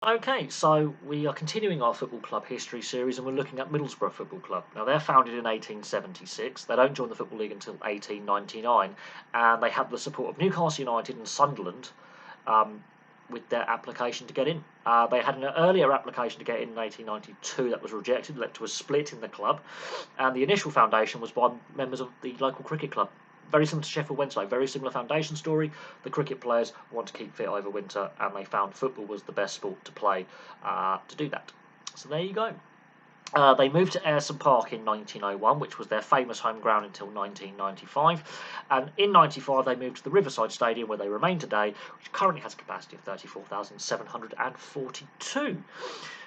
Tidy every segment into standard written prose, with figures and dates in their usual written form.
Okay, so we are continuing our football club history series and we're looking at Middlesbrough Football Club. Now, they're founded in 1876. They don't join the Football League until 1899, and they have the support of Newcastle United and Sunderland um, with their application to get in. They had an earlier application to get in 1892 that was rejected, led to a split in the club, and the initial foundation was by members of the local cricket club. Very similar to Sheffield Wednesday, very similar foundation story. The cricket players want to keep fit over winter, and they found football was the best sport to play to do that. So there you go. They moved to Ayresome Park in 1901, which was their famous home ground until 1995. And in 95, they moved to the Riverside Stadium, where they remain today, which currently has a capacity of 34,742.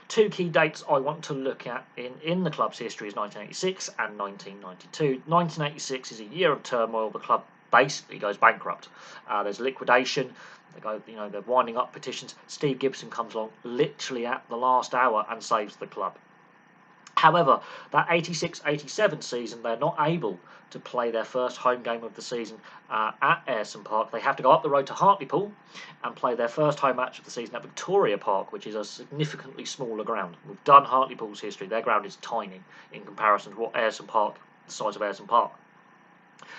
Two key dates I want to look at in the club's history is 1986 and 1992. 1986 is a year of turmoil. The club basically goes bankrupt. There's liquidation. They're winding up petitions. Steve Gibson comes along literally at the last hour and saves the club. However, that 86-87 season, they're not able to play their first home game of the season at Ayresome Park. They have to go up the road to Hartlepool and play their first home match of the season at Victoria Park, which is a significantly smaller ground. We've done Hartlepool's history. Their ground is tiny in comparison to what Ayresome Park, the size of Ayresome Park,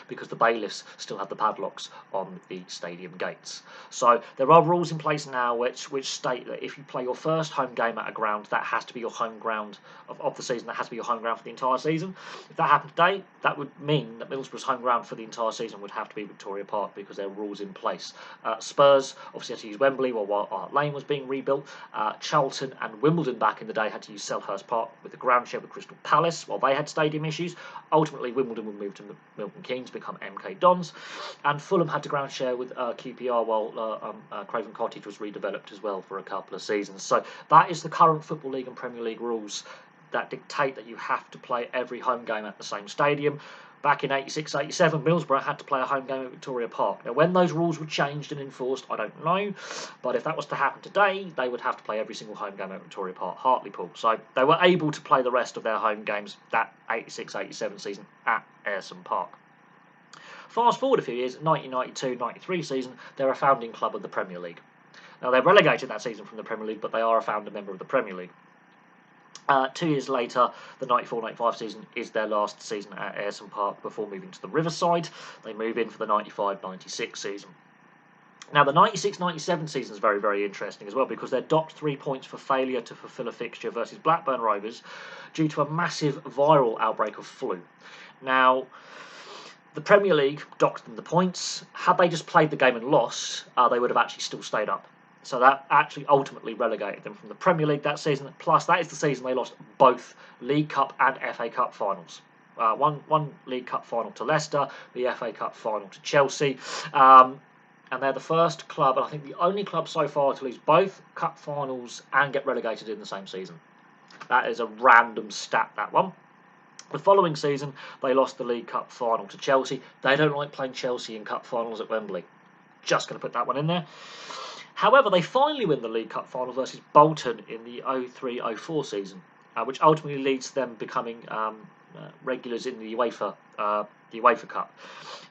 because the bailiffs still have the padlocks on the stadium gates. So there are rules in place now which state that if you play your first home game at a ground, that has to be your home ground of the season. That has to be your home ground for the entire season. If that happened today, that would mean that Middlesbrough's home ground for the entire season would have to be Victoria Park, because there are rules in place. Spurs obviously had to use Wembley while Hart Lane was being rebuilt. Charlton and Wimbledon back in the day had to use Selhurst Park with the ground share with Crystal Palace while they had stadium issues. Ultimately, Wimbledon would move to Milton Keynes, become MK Dons, and Fulham had to ground share with QPR while Craven Cottage was redeveloped as well for a couple of seasons. So that is the current Football League and Premier League rules that dictate that you have to play every home game at the same stadium. Back in 86-87, Middlesbrough had to play a home game at Victoria Park. Now, when those rules were changed and enforced, I don't know, but if that was to happen today, they would have to play every single home game at Victoria Park, Hartlepool. So they were able to play the rest of their home games that 86-87 season at Ayresome Park. Fast forward a few years, 1992-93 season, they're a founding club of the Premier League. Now, they're relegated that season from the Premier League, but they are a founder member of the Premier League. 2 years later, the 94-95 season is their last season at Ayresome Park before moving to the Riverside. They move in for the 95-96 season. Now, the 96-97 season is very, very interesting as well, because they're docked 3 points for failure to fulfil a fixture versus Blackburn Rovers due to a massive viral outbreak of flu. Now, the Premier League docked them the points. Had they just played the game and lost, they would have actually still stayed up. So that actually ultimately relegated them from the Premier League that season. Plus, that is the season they lost both League Cup and FA Cup finals. One League Cup final to Leicester, the FA Cup final to Chelsea. And they're the first club, and I think the only club so far to lose both cup finals and get relegated in the same season. That is a random stat, that one. The following season, they lost the League Cup final to Chelsea. They don't like playing Chelsea in cup finals at Wembley. Just going to put that one in there. However, they finally win the League Cup final versus Bolton in the 03-04 season, which ultimately leads to them becoming regulars in the UEFA Cup.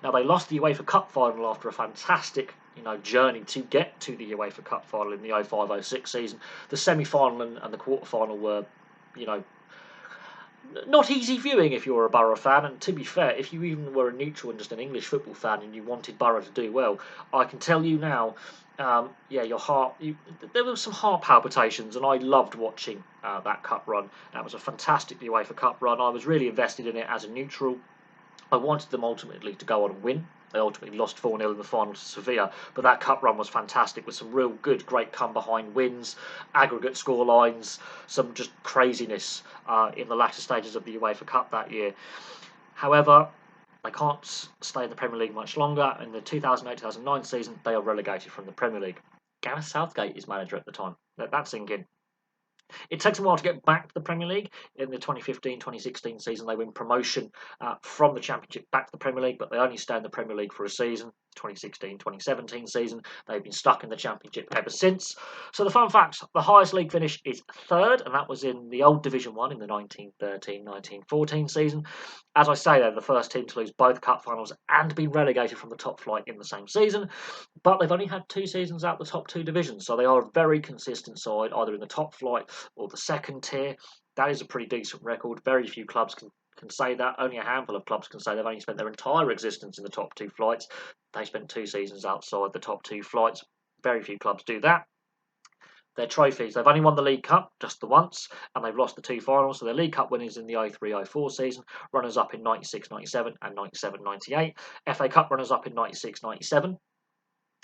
Now, they lost the UEFA Cup final after a fantastic journey to get to the UEFA Cup final in the 05-06 season. The semi-final and the quarter-final were, not easy viewing if you're a Borough fan, and to be fair, if you even were a neutral and just an English football fan and you wanted Borough to do well, I can tell you now, your heart. There were some heart palpitations, and I loved watching that cup run. That was a fantastic UEFA Cup run. I was really invested in it as a neutral. I wanted them ultimately to go on and win. They ultimately lost 4-0 in the final to Sevilla, but that cup run was fantastic with some real good, great come-behind wins, aggregate score lines, some just craziness in the latter stages of the UEFA Cup that year. However, they can't stay in the Premier League much longer. In the 2008-2009 season, they are relegated from the Premier League. Gareth Southgate is manager at the time. That's sinking. It takes a while to get back to the Premier League. In the 2015-2016 season, they win promotion from the Championship back to the Premier League, but they only stay in the Premier League for a season. 2016-2017 season. They've been stuck in the Championship ever since. So the fun facts, the highest league finish is third, and that was in the old Division 1 in the 1913-1914 season. As I say, they're the first team to lose both cup finals and been relegated from the top flight in the same season. But they've only had 2 seasons out the top 2 divisions, so they are a very consistent side, either in the top flight or the second tier. That is a pretty decent record. Very few clubs can say that. Only a handful of clubs can say they've only spent their entire existence in the top 2 flights. They spent 2 seasons outside the top 2 flights. Very few clubs do that. Their trophies, they've only won the League Cup just the once, and they've lost the 2 finals. So their League Cup winners in the 03-04 season, runners-up in 96-97 and 97-98. FA Cup runners-up in 96-97.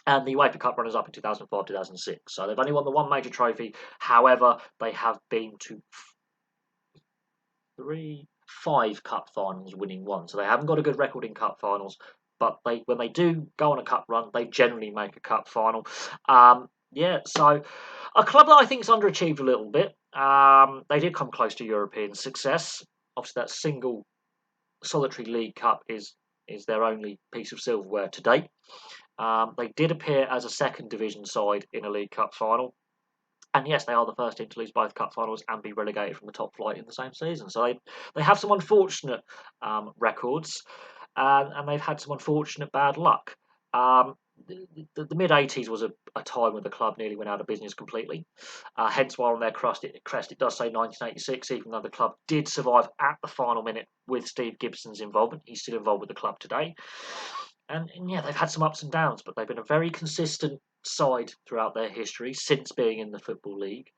And the UEFA Cup runners-up in 2005-2006. So they've only won the one major trophy. However, they have been to 5 cup finals, winning 1. So they haven't got a good record in cup finals. But when they do go on a cup run, they generally make a cup final. So a club that I think is underachieved a little bit. They did come close to European success. Obviously, that single solitary League Cup is their only piece of silverware to date. They did appear as a second division side in a League Cup final. And yes, they are the first team to lose both cup finals and be relegated from the top flight in the same season. So they have some unfortunate records, and they've had some unfortunate bad luck. The mid-80s was a time when the club nearly went out of business completely. Hence why on their crest it does say 1986, even though the club did survive at the final minute with Steve Gibson's involvement. He's still involved with the club today. And yeah, they've had some ups and downs, but they've been a very consistent side throughout their history since being in the Football League.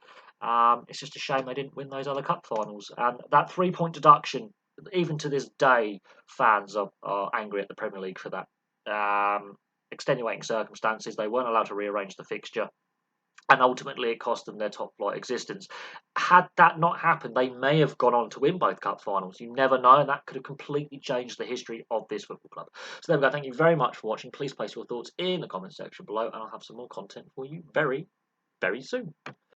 It's just a shame they didn't win those other cup finals. And that 3-point deduction, even to this day, fans are angry at the Premier League for that. Extenuating circumstances, they weren't allowed to rearrange the fixture, and ultimately it cost them their top flight existence. Had that not happened, they may have gone on to win both cup finals. You never know, and that could have completely changed the history of this football club. So there we go. Thank you very much for watching. Please place your thoughts in the comment section below, and I'll have some more content for you very, very soon.